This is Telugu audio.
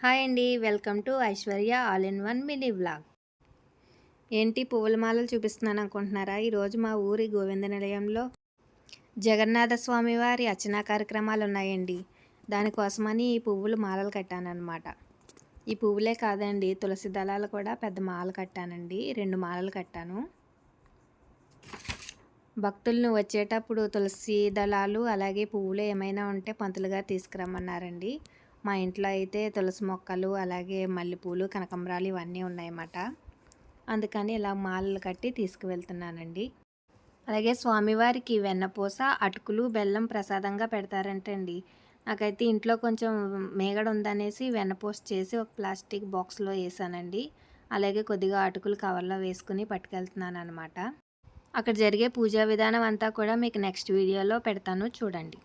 హాయ్ అండి. Welcome to Aishwarya all in one mini vlog. ఏంటి పువ్వుల మాలలు చూపిస్తున్నాను అనుకుంటున్నారా? ఈరోజు మా ఊరి గోవింద నిలయంలో జగన్నాథ స్వామి వారి అర్చనా కార్యక్రమాలు ఉన్నాయండి. దానికోసమని ఈ పువ్వులు మాలలు కట్టానన్నమాట. ఈ పువ్వులే కాదండి, తులసి దళాలు కూడా పెద్ద మాల కట్టానండి. 2 మాలలు కట్టాను. భక్తులను వచ్చేటప్పుడు తులసి దళాలు అలాగే పువ్వులు ఏమైనా ఉంటే పంతులు గారు తీసుకురమ్మన్నారండి. మా ఇంట్లో అయితే తులసి మొక్కలు అలాగే మల్లెపూలు కనకాంబరాలు ఇవన్నీ ఉన్నాయన్నమాట. అందుకని ఇలా మాలలు కట్టి తీసుకువెళ్తున్నానండి. అలాగే స్వామివారికి వెన్నపూస అటుకులు బెల్లం ప్రసాదంగా పెడతారంటండి. నాకైతే ఇంట్లో కొంచెం మేగడ ఉందనేసి వెన్నపూస చేసి ఒక ప్లాస్టిక్ బాక్స్లో వేసానండి. అలాగే కొద్దిగా అటుకులు కవర్లో వేసుకుని పట్టుకెళ్తున్నాను అనమాట. అక్కడ జరిగే పూజా విధానం అంతా కూడా మీకు నెక్స్ట్ వీడియోలో పెడతాను, చూడండి.